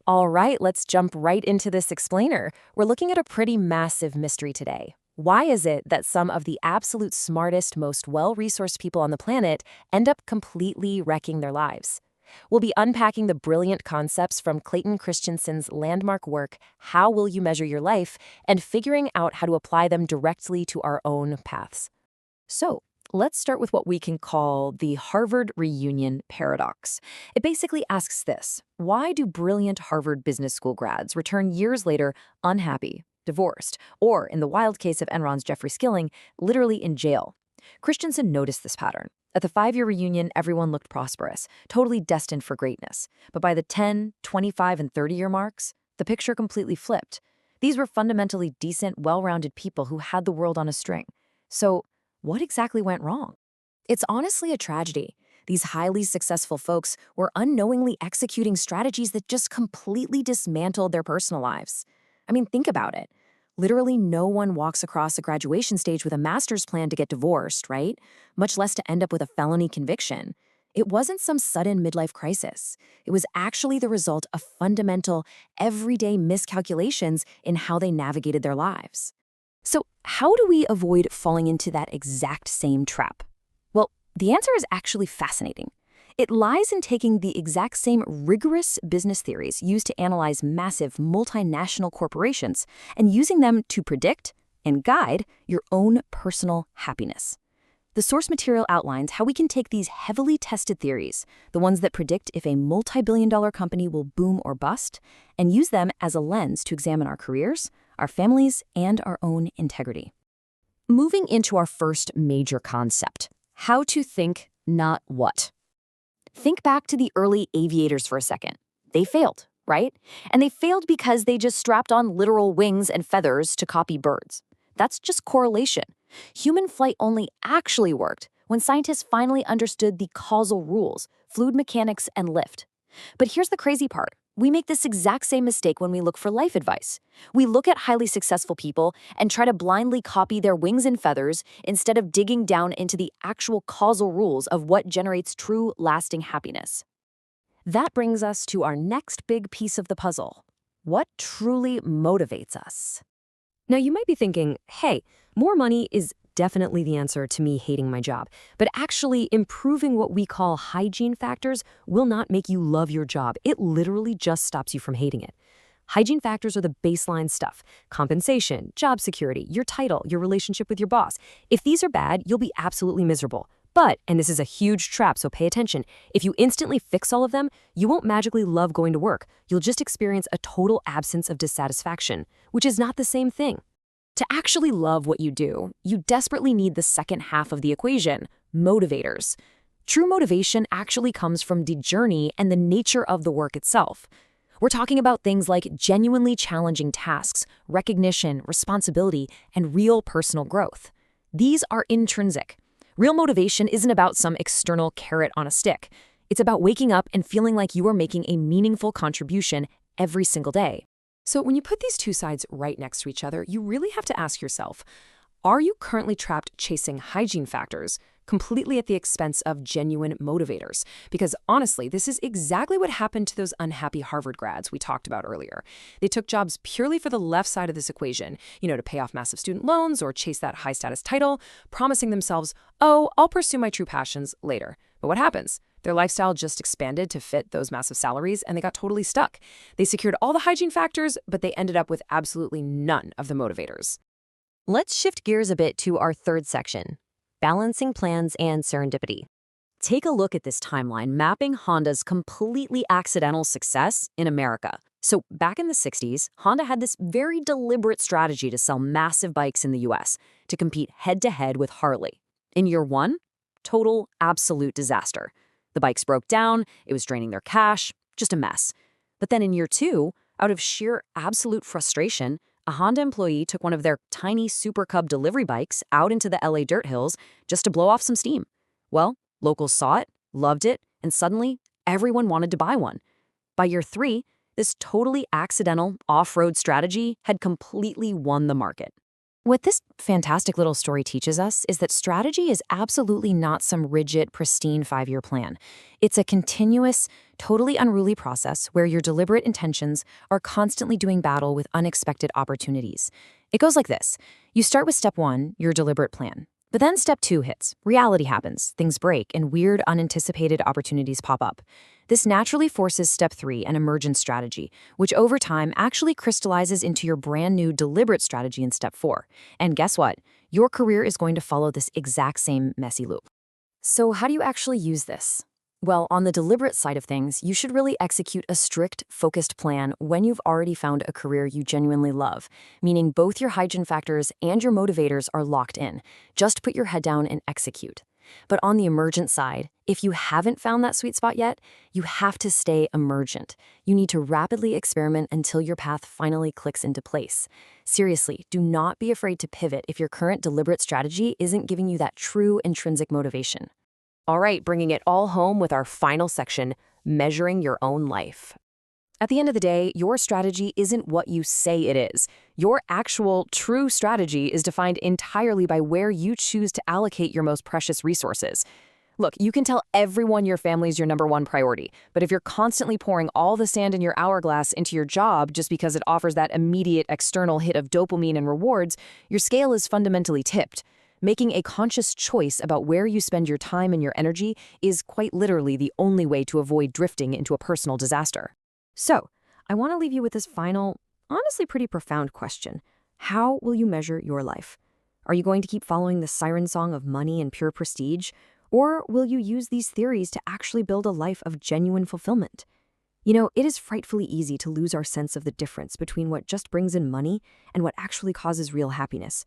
All right, let's jump right into this explainer. We're looking at a pretty massive mystery today. Why is it that some of the absolute smartest, most well-resourced people on the planet end up completely wrecking their lives? We'll be unpacking the brilliant concepts from Clayton Christensen's landmark work, How Will You Measure Your Life, and figuring out how to apply them directly to our own paths. So, let's start with what we can call the Harvard reunion paradox. It basically asks this: why do brilliant Harvard Business School grads return years later unhappy, divorced, or, in the wild case of Enron's Jeffrey Skilling, literally in jail? Christensen noticed this pattern. At the 5-year reunion, everyone looked prosperous, totally destined for greatness. But by the 10, 25, and 30-year marks, the picture completely flipped. These were fundamentally decent, well-rounded people who had the world on a string. So, what exactly went wrong? It's honestly a tragedy. These highly successful folks were unknowingly executing strategies that just completely dismantled their personal lives. I mean, think about it. Literally no one walks across a graduation stage with a master's plan to get divorced, right? Much less to end up with a felony conviction. It wasn't some sudden midlife crisis. It was actually the result of fundamental, everyday miscalculations in how they navigated their lives. So, how do we avoid falling into that exact same trap? Well, the answer is actually fascinating. It lies in taking the exact same rigorous business theories used to analyze massive multinational corporations and using them to predict and guide your own personal happiness. The source material outlines how we can take these heavily tested theories, the ones that predict if a multi-billion-dollar company will boom or bust, and use them as a lens to examine our careers, our families, and our own integrity. Moving into our first major concept: how to think, not what. Think back to the early aviators for a second. They failed, right? And they failed because they just strapped on literal wings and feathers to copy birds. That's just correlation. Human flight only actually worked when scientists finally understood the causal rules, fluid mechanics, and lift. But here's the crazy part. We make this exact same mistake when we look for life advice. We look at highly successful people and try to blindly copy their wings and feathers instead of digging down into the actual causal rules of what generates true, lasting happiness. That brings us to our next big piece of the puzzle. What truly motivates us? Now, you might be thinking, hey, more money is definitely the answer to me hating my job. But actually, improving what we call hygiene factors will not make you love your job. It literally just stops you from hating it. Hygiene factors are the baseline stuff: compensation, job security, your title, your relationship with your boss. If these are bad, you'll be absolutely miserable. But, and this is a huge trap, so pay attention, if you instantly fix all of them, you won't magically love going to work. You'll just experience a total absence of dissatisfaction, which is not the same thing. To actually love what you do, you desperately need the second half of the equation: motivators. True motivation actually comes from the journey and the nature of the work itself. We're talking about things like genuinely challenging tasks, recognition, responsibility, and real personal growth. These are intrinsic. Real motivation isn't about some external carrot on a stick. It's about waking up and feeling like you are making a meaningful contribution every single day. So when you put these two sides right next to each other, you really have to ask yourself, are you currently trapped chasing hygiene factors completely at the expense of genuine motivators? Because honestly, this is exactly what happened to those unhappy Harvard grads we talked about earlier. They took jobs purely for the left side of this equation, to pay off massive student loans or chase that high-status title, promising themselves, oh, I'll pursue my true passions later. But what happens? Their lifestyle just expanded to fit those massive salaries, and they got totally stuck. They secured all the hygiene factors, but they ended up with absolutely none of the motivators. Let's shift gears a bit to our third section: balancing plans and serendipity. Take a look at this timeline mapping Honda's completely accidental success in America. So back in the 60s, Honda had this very deliberate strategy to sell massive bikes in the US to compete head-to-head with Harley. In year one, total, absolute disaster. The bikes broke down, it was draining their cash, just a mess. But then in year two, out of sheer absolute frustration, a Honda employee took one of their tiny Super Cub delivery bikes out into the LA dirt hills just to blow off some steam. Well, locals saw it, loved it, and suddenly everyone wanted to buy one. By year three, this totally accidental off-road strategy had completely won the market. What this fantastic little story teaches us is that strategy is absolutely not some rigid, pristine 5-year plan. It's a continuous, totally unruly process where your deliberate intentions are constantly doing battle with unexpected opportunities. It goes like this. You start with step 1, your deliberate plan. But then step 2 hits. Reality happens, things break, and weird, unanticipated opportunities pop up. This naturally forces step 3, an emergent strategy, which over time actually crystallizes into your brand new deliberate strategy in step 4. And guess what? Your career is going to follow this exact same messy loop. So how do you actually use this? Well, on the deliberate side of things, you should really execute a strict, focused plan when you've already found a career you genuinely love, meaning both your hygiene factors and your motivators are locked in. Just put your head down and execute. But on the emergent side, if you haven't found that sweet spot yet, you have to stay emergent. You need to rapidly experiment until your path finally clicks into place. Seriously, do not be afraid to pivot if your current deliberate strategy isn't giving you that true intrinsic motivation. All right, bringing it all home with our final section, measuring your own life. At the end of the day, your strategy isn't what you say it is. Your actual, true strategy is defined entirely by where you choose to allocate your most precious resources. Look, you can tell everyone your family is your number one priority, but if you're constantly pouring all the sand in your hourglass into your job just because it offers that immediate external hit of dopamine and rewards, your scale is fundamentally tipped. Making a conscious choice about where you spend your time and your energy is quite literally the only way to avoid drifting into a personal disaster. So, I want to leave you with this final, honestly pretty profound question. How will you measure your life? Are you going to keep following the siren song of money and pure prestige? Or will you use these theories to actually build a life of genuine fulfillment? You know, it is frightfully easy to lose our sense of the difference between what just brings in money and what actually causes real happiness.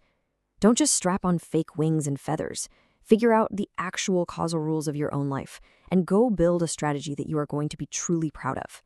Don't just strap on fake wings and feathers. Figure out the actual causal rules of your own life and go build a strategy that you are going to be truly proud of.